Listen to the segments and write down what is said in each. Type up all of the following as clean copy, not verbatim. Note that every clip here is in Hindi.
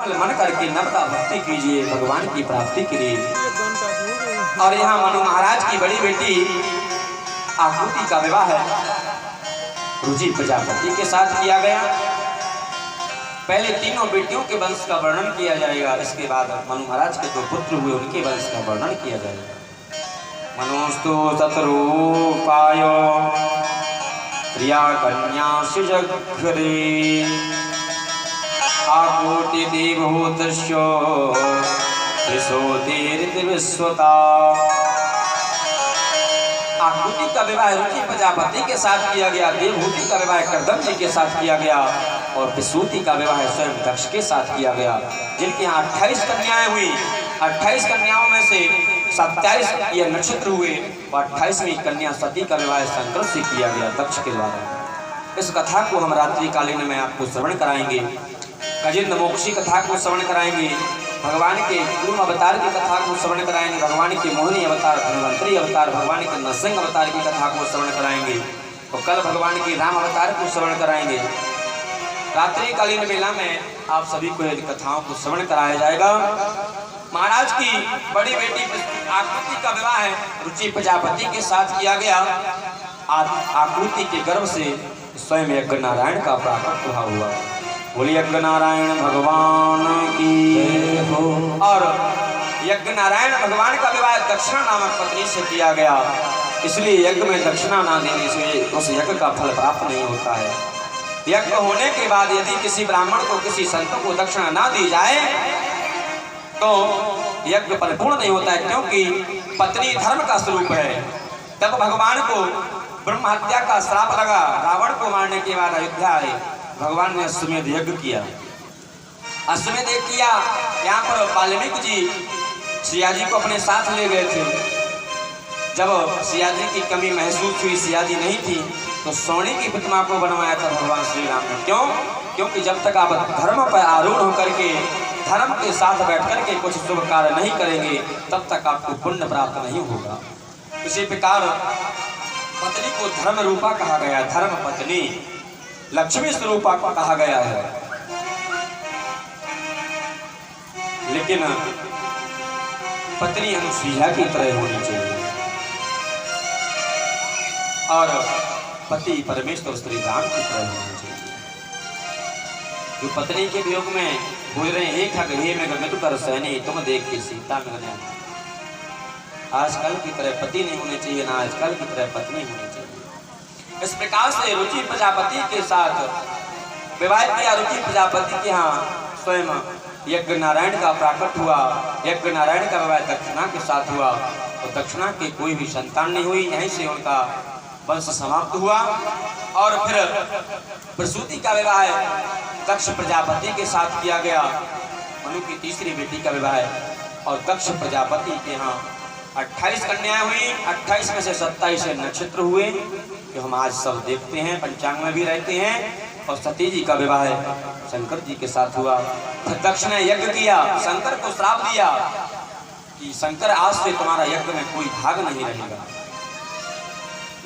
निर्मल मन करके नवता भक्ति कीजिए भगवान की प्राप्ति के लिए। और यहाँ मनु महाराज की बड़ी बेटी आकृति का विवाह रुचि प्रजापति के साथ किया गया। पहले तीनों बेटियों के वंश का वर्णन किया जाएगा, इसके बाद मनु महाराज के 2 पुत्र हुए उनके वंश का वर्णन किया जाएगा। मनुस्तु शतरूपाय प्रिया कन्या सुजघ्रे आकोटि देवहूतस्य विश्वता। आकृति का विवाह रुचि प्रजापति के साथ किया गया, देवहूति का विवाह कर्दम जी के साथ किया गया और विश्वती का विवाह स्वयं दक्ष के साथ किया गया। जिनके यहाँ 28 कन्याएं हुई, 28 कन्याओं में से 27 ये नक्षत्र हुए और 28वीं कन्या सती का विवाह शंकर से किया गया दक्ष के द्वारा। इस कथा को हम रात्रि कालीन में आपको श्रवण कराएंगे, गजेंद्र मोक्षी कथा को श्रवण कराएंगे, भगवान के पूर्व अवतार की कथा को श्रवण कराएंगे, भगवान के मोहिनी अवतार, धन्वंतरी अवतार, भगवान के नरसिंह अवतार की कथा को श्रवण कराएंगे और कल भगवान के राम अवतार को श्रवण कराएंगे। रात्रि कालीन वेला में आप सभी को इन कथाओं को श्रवण कराया जाएगा। महाराज की बड़ी बेटी आकृति का विवाह रुचि प्रजापति के साथ किया गया। आकृति के गर्भ से स्वयं यज्ञ नारायण का प्राकट्य हुआ। बोलिए यज्ञ नारायण भगवान की हो। और यज्ञ नारायण भगवान का विवाह दक्षिणा नामक पत्नी से किया गया, इसलिए यज्ञ में दक्षिणा ना देने से उस यज्ञ का फल प्राप्त नहीं होता है। यज्ञ होने के बाद यदि किसी ब्राह्मण को, किसी संत को दक्षिणा ना दी जाए तो यज्ञ परिपूर्ण नहीं होता है, क्योंकि पत्नी धर्म का स्वरूप है। तब भगवान को ब्रह्म हत्या का श्राप लगा, रावण को मारने के बाद अयोध्या आए, भगवान ने अश्वमेध यज्ञ किया। अश्वमेध यज्ञ किया, यहाँ पर वाल्मीकि जी सिया जी को अपने साथ ले गए थे। जब सिया जी की कमी महसूस हुई, सिया जी नहीं थी, तो सोने की प्रतिमा को बनवाया था भगवान श्री राम ने। क्यों? क्योंकि जब तक आप धर्म पर आरूढ़ होकर के धर्म के साथ बैठ कर के कुछ शुभ कार्य नहीं करेंगे तब तक आपको पुण्य प्राप्त नहीं होगा। इसी प्रकार पत्नी को धर्म रूपा कहा गया, धर्म पत्नी लक्ष्मी स्वरूपा कहा गया है। लेकिन पत्नी अनुसुईया की तरह होनी चाहिए और पति परमेश्वर श्री राम की तरह होनी चाहिए। जो पत्नी के वियोग में बोल रहे हे खग हे मेघ कर सहनी तुम देख के सीता में। आजकल की तरह पति नहीं होने चाहिए, ना आजकल की तरह पत्नी होनी चाहिए। इस प्रकार से रुचि प्रजापति के साथ विवाह किया। रुचि प्रजापति के यहाँ स्वयं यज्ञ नारायण का प्राकट हुआ। यज्ञ नारायण का विवाह दक्षिणा के साथ हुआ और दक्षिणा की कोई भी संतान नहीं हुई। यहीं से उनका वंश समाप्त हुआ। और फिर प्रसूति का विवाह दक्ष प्रजापति के साथ किया गया। मनु की तीसरी बेटी का विवाह और दक्ष प्रजापति के यहाँ 28 कन्याएं हुई। 28 में से 27 नक्षत्र हुए जो हम आज सब देखते हैं, पंचांग में भी रहते हैं। और सती जी का विवाह शंकर जी के साथ हुआ। दक्ष ने यज्ञ किया, शंकर को श्राप दिया कि शंकर आज से तुम्हारा यज्ञ में कोई भाग नहीं रहेगा।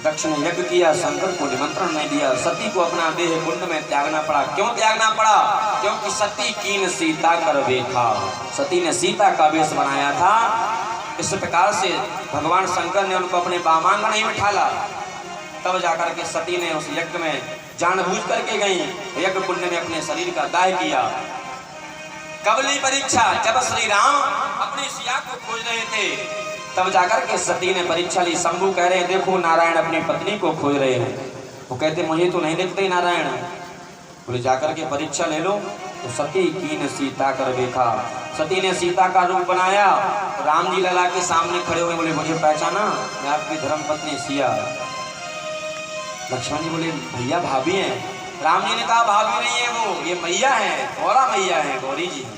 दक्ष ने यज्ञ किया, शंकर को निमंत्रण नहीं दिया। सती को अपना देह कुंड में त्यागना पड़ा। क्यों त्यागना पड़ा? क्योंकि सती कीन सीता कर वेखा। सती ने सीता का वेश बनाया था। इस प्रकार से भगवान शंकर ने उनको अपने बामांगन ही बिठाला। तब जाकर के सती ने उस यज्ञ में जानबूझ करके गई, यज्ञ कुंड में अपने शरीर का दाह किया। कब ली परीक्षा? जब श्री राम अपनी सिया को खोज रहे थे तब जाकर के सती ने परीक्षा ली। शंभू कह रहे हैं देखो नारायण अपनी पत्नी को खोज रहे हैं। वो कहते मुझे तो नहीं देखते नारायण। बोले जाकर के परीक्षा ले लो। तो सती कीन सीता कर देखा। सती ने सीता का रूप बनाया। राम जी लला के सामने खड़े हुए बोले मुझे पहचाना, मैं आपकी धर्म पत्नी सिया। लक्ष्मण जी बोले भैया भाभी हैं। राम जी ने कहा भाभी नहीं है वो, ये मैया है, गौरा मैया है, गौरी जी है।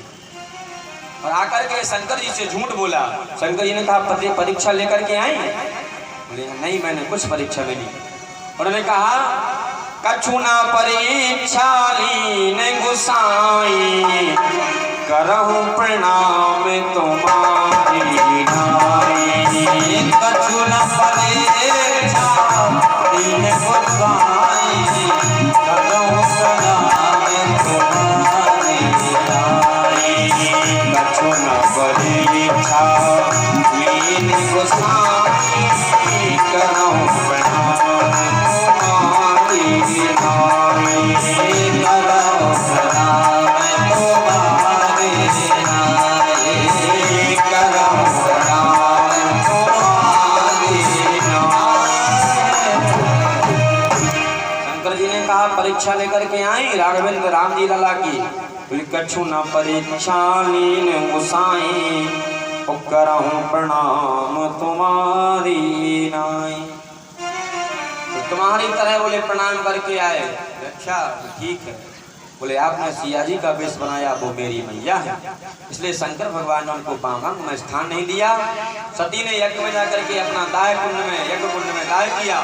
और आकर के शंकर जी से झूठ बोला। शंकर जी ने कहा परीक्षा लेकर के आई? बोले नहीं मैंने कुछ परीक्षा नहीं। उन्होंने कहा कछु ना परीक्षा लीन गुसाई करहु प्रणाम तुम्हारी ढाई। कछु ना परीक्षा लीन गुसाई करहु प्रणाम तुम्हारी ढाई। गोसाई करो प्रणाम तुम्हारी नाई, करो प्रणाम तुम्हारी नाई, करो प्रणाम तुम्हारी नाई। शंकर जी ने कहा परीक्षा लेकर के आई राघवेंद्र राम जी लला की, कछु न परीक्षा लीन गोसाई, करहूं प्रणाम तुम्हारी नाई। तो तुम्हारी तरह बोले प्रणाम करके आए। अच्छा ठीक है, बोले आपने सिया जी का वेश बनाया, वो मेरी मैया है, इसलिए शंकर भगवान ने उनको बामंग में स्थान नहीं दिया। सती ने यज्ञ में जाकर के अपना दाय कुंड में यज्ञ कुंड में दाय किया।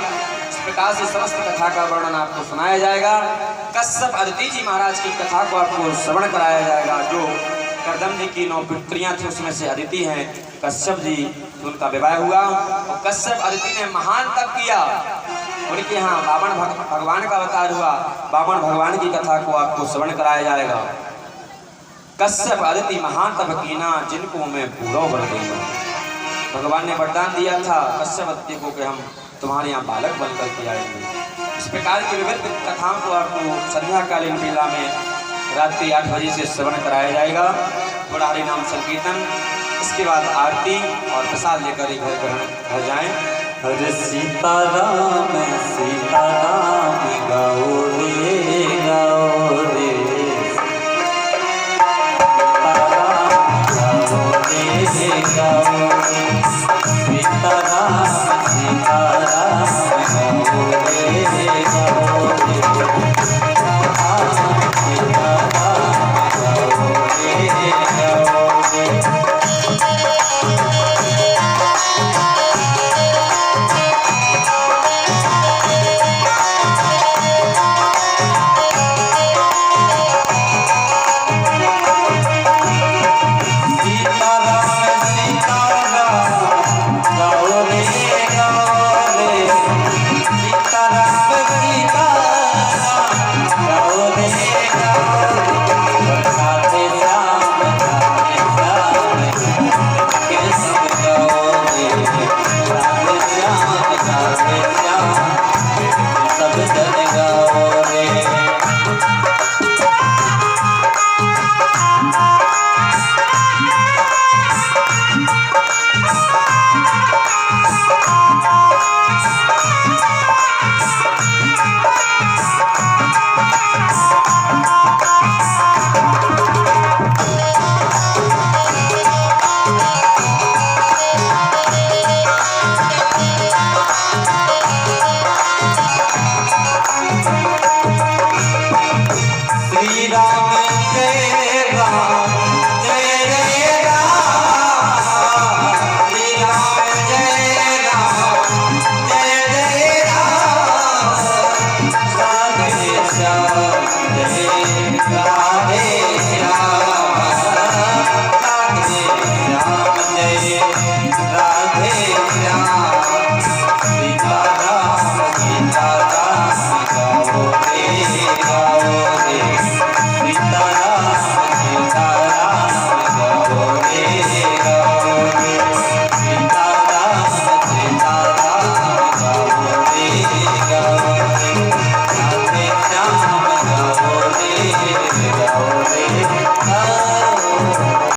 इस प्रकार से समस्त कथा का वर्णन आपको सुनाया जाएगा। कश्यप अदिति जी महाराज की कथा को आपको श्रवण कराया जाएगा। जो कर्दम जी की 9 पुत्रियां थी उसमें से अदिति हैं, कश्यप जी, उनका विवाह हुआ और कश्यप अदिति ने महान तप किया। उनके यहाँ बामन भगवान का अवतार हुआ। बामन भगवान की कथा को आपको श्रवण कराया जाएगा। कश्यप अदिति महान तप कीना, जिनको मैं पूरा वर देगा। भगवान ने वरदान दिया था कश्यप अदिति को कि हम तुम्हारे यहाँ बालक बनकर के आएंगे। इस प्रकार की विविध कथाओं को आपको संध्याकालीन बेला में रात्रि 8 बजे से श्रवण कराया जाएगा। थोड़ा हरि नाम संकीर्तन, इसके बाद आरती और प्रसाद लेकर घर जाएं। हरे सीताराम सीताराम गाओ रे गाओ रे।